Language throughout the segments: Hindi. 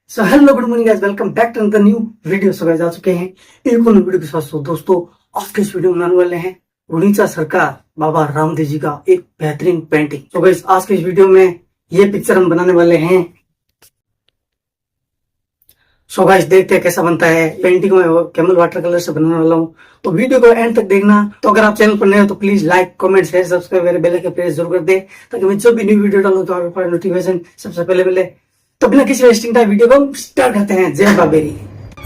So hello good morning guys, welcome back to the new video. So guys आ चुके हैं एक और वीडियो के साथ। दोस्तों आज के इस वीडियो में बनाने वाले हैं रुणीचा सरकार बाबा रामदेव जी का एक बेहतरीन पेंटिंग। सो गाइस आज के इस वीडियो में ये पिक्चर हम बनाने वाले हैं। सो गाइस देखते हैं कैसा बनता है। पेंटिंग में कैमल वाटर कलर से बनाने वाला हूँ, तो वीडियो को एंड तक देखना। तो अगर आप चैनल पर नए हो तो please like comment share subscribe bell icon press जरूर कर दे, ताकि मैं जब भी न्यू वीडियो डालूं तो आपके पास नोटिफिकेशन सबसे पहले मिले। तो बिना किसी वेस्टिंग टाइम वीडियो को स्टार्ट करते हैं। जय बाबेरी।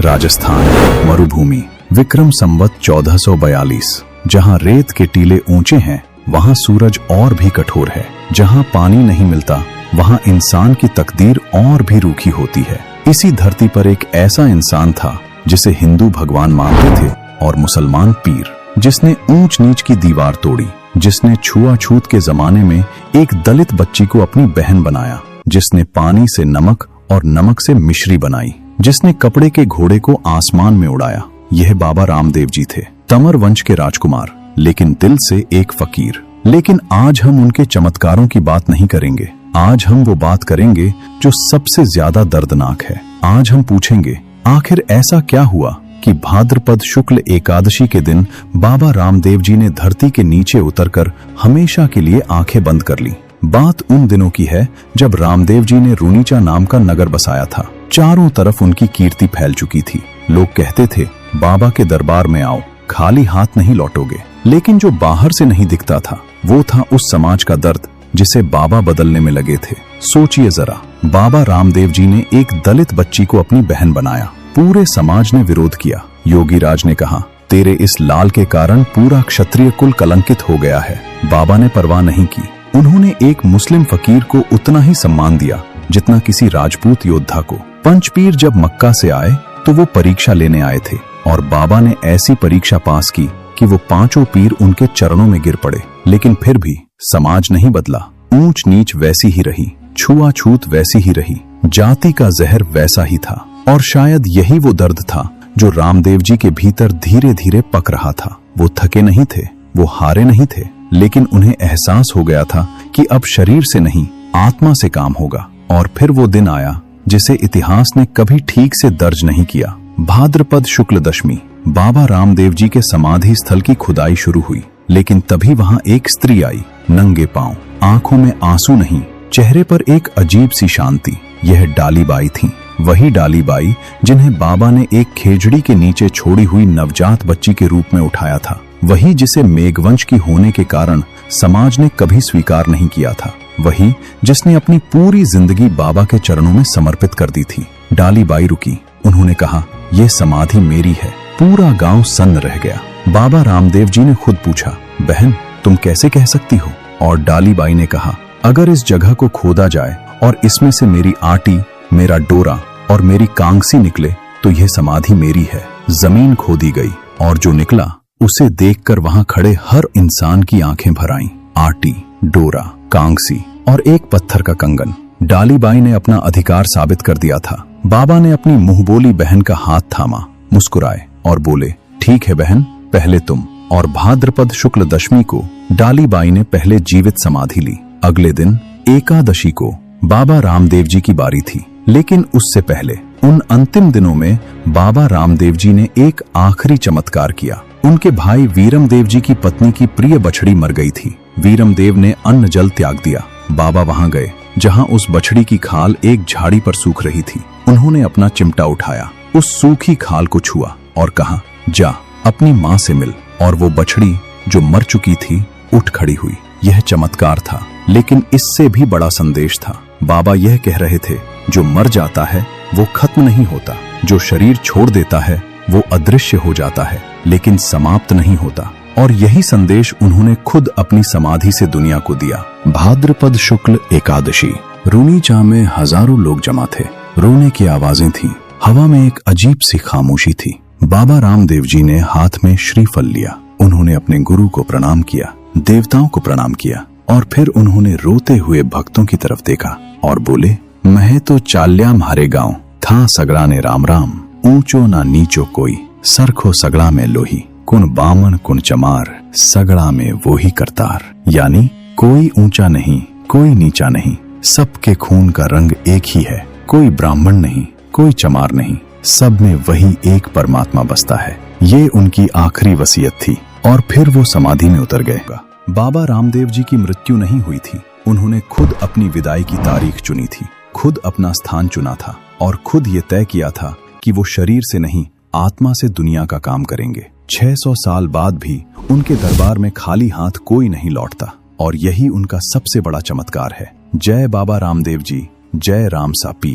राजस्थान मरुभूमि, विक्रम संवत 1442। जहाँ रेत के टीले ऊंचे हैं वहाँ सूरज और भी कठोर है। जहाँ पानी नहीं मिलता वहाँ इंसान की तकदीर और भी रूखी होती है। इसी धरती पर एक ऐसा इंसान था जिसे हिंदू भगवान मानते थे और मुसलमान पीर, जिसने ऊंच नीच की दीवार तोड़ी, जिसने छुआछूत के जमाने में एक दलित बच्ची को अपनी बहन बनाया, जिसने पानी से नमक और नमक से मिश्री बनाई, जिसने कपड़े के घोड़े को आसमान में उड़ाया। यह बाबा रामदेव जी थे, तंवर वंश के राजकुमार, लेकिन दिल से एक फकीर। लेकिन आज हम उनके चमत्कारों की बात नहीं करेंगे। आज हम वो बात करेंगे जो सबसे ज्यादा दर्दनाक है। आज हम पूछेंगे आखिर ऐसा क्या हुआ कि भाद्रपद शुक्ल एकादशी के दिन बाबा रामदेव जी ने धरती के नीचे उतरकर हमेशा के लिए आंखें बंद कर ली। बात उन दिनों की है जब रामदेव जी ने रुणीचा नाम का नगर बसाया था। चारों तरफ उनकी कीर्ति फैल चुकी थी। लोग कहते थे बाबा के दरबार में आओ, खाली हाथ नहीं लौटोगे। लेकिन जो बाहर से नहीं दिखता था वो था उस समाज का दर्द जिसे बाबा बदलने में लगे थे। सोचिए जरा, बाबा रामदेव जी ने एक दलित बच्ची को अपनी बहन बनाया। पूरे समाज ने विरोध किया। योगी राज ने कहा तेरे इस लाल के कारण पूरा क्षत्रिय कुल कलंकित हो गया है। बाबा ने परवाह नहीं की। उन्होंने एक मुस्लिम फकीर को उतना ही सम्मान दिया जितना किसी राजपूत योद्धा को। पंचपीर जब मक्का से आए तो वो परीक्षा लेने आए थे और बाबा ने ऐसी परीक्षा पास की कि वो पांचों पीर उनके चरणों में गिर पड़े। लेकिन फिर भी समाज नहीं बदला। ऊंच नीच वैसी ही रही, छुआछूत वैसी ही रही, जाति का जहर वैसा ही था। और शायद यही वो दर्द था जो रामदेव जी के भीतर धीरे धीरे पक रहा था। वो थके नहीं थे, वो हारे नहीं थे, लेकिन उन्हें एहसास हो गया था कि अब शरीर से नहीं आत्मा से काम होगा। और फिर वो दिन आया जिसे इतिहास ने कभी ठीक से दर्ज नहीं किया। भाद्रपद शुक्ल दशमी, बाबा रामदेव जी के समाधि स्थल की खुदाई शुरू हुई। लेकिन तभी वहां एक स्त्री आई, नंगे पांव, आंखों में आंसू नहीं, चेहरे पर एक अजीब सी शांति। यह डालीबाई थी, वही डालीबाई जिन्हें बाबा ने एक खेजड़ी के नीचे छोड़ी हुई नवजात बच्ची के रूप में उठाया था। वही जिसे मेघवंश की होने के कारण समाज ने कभी स्वीकार नहीं किया था। वही जिसने अपनी पूरी जिंदगी बाबा के चरणों में समर्पित कर दी थी। डालीबाई रुकी। उन्होंने कहा यह समाधि मेरी है। पूरा गांव सन्न रह गया। बाबा रामदेव जी ने खुद पूछा, बहन तुम कैसे कह सकती हो? और डालीबाई ने कहा, अगर इस जगह को खोदा जाए और इसमें से मेरी आटी, मेरा डोरा और मेरी कांगसी निकले तो यह समाधि मेरी है। जमीन खोदी गई और जो निकला उसे देखकर वहां खड़े हर इंसान की आंखें भर आईं। आटी, डोरा, कांगसी और एक पत्थर का कंगन। डालीबाई ने अपना अधिकार साबित कर दिया था। बाबा ने अपनी मुंहबोली बहन का हाथ थामा, मुस्कुराए और बोले, ठीक है बहन, पहले तुम। और भाद्रपद शुक्ल दशमी को डालीबाई ने पहले जीवित समाधि ली। अगले दिन एकादशी को बाबा रामदेव जी की बारी थी। लेकिन उससे पहले उन अंतिम दिनों में बाबा रामदेव जी ने एक आखिरी चमत्कार किया। उनके भाई वीरमदेव जी की पत्नी की प्रिय बछड़ी मर गई थी। वीरमदेव ने अन्न जल त्याग दिया। बाबा वहां गए जहां उस बछड़ी की खाल एक झाड़ी पर सूख रही थी। उन्होंने अपना चिमटा उठाया, उस सूखी खाल को छुआ और कहा, जा अपनी माँ से मिल। और वो बछड़ी जो मर चुकी थी उठ खड़ी हुई। यह चमत्कार था, लेकिन इससे भी बड़ा संदेश था। बाबा यह कह रहे थे, जो मर जाता है वो खत्म नहीं होता, जो शरीर छोड़ देता है वो अदृश्य हो जाता है, लेकिन समाप्त नहीं होता। और यही संदेश उन्होंने खुद अपनी समाधि से दुनिया को दिया। भाद्रपद शुक्ल एकादशी, रुणीचा में हजारों लोग जमा थे। रोने की आवाजें थीं। हवा में एक अजीब सी खामोशी थी। बाबा रामदेव जी ने हाथ में श्रीफल लिया। उन्होंने अपने गुरु को प्रणाम किया, देवताओं को प्रणाम किया और फिर उन्होंने रोते हुए भक्तों की तरफ देखा और बोले, मैं तो चाल्या म्हारे गांव था सगड़ा ने राम राम, ऊंचो ना नीचो कोई, सरखो सगड़ा में लोही, कुन बामन कुन चमार, सगड़ा में वो ही करतार। यानी कोई ऊंचा नहीं, कोई नीचा नहीं, सबके खून का रंग एक ही है। कोई ब्राह्मण नहीं, कोई चमार नहीं, सब में वही एक परमात्मा बसता है। ये उनकी आखिरी वसीयत थी और फिर वो समाधि में उतर गए। बाबा रामदेव जी की मृत्यु नहीं हुई थी, उन्होंने खुद अपनी विदाई की तारीख चुनी थी, खुद अपना स्थान चुना था और खुद ये तय किया था कि वो शरीर से नहीं आत्मा से दुनिया का काम करेंगे। 600 साल बाद भी उनके दरबार में खाली हाथ कोई नहीं लौटता और यही उनका सबसे बड़ा चमत्कार है। जय बाबा रामदेव जी, जय राम सा पीर।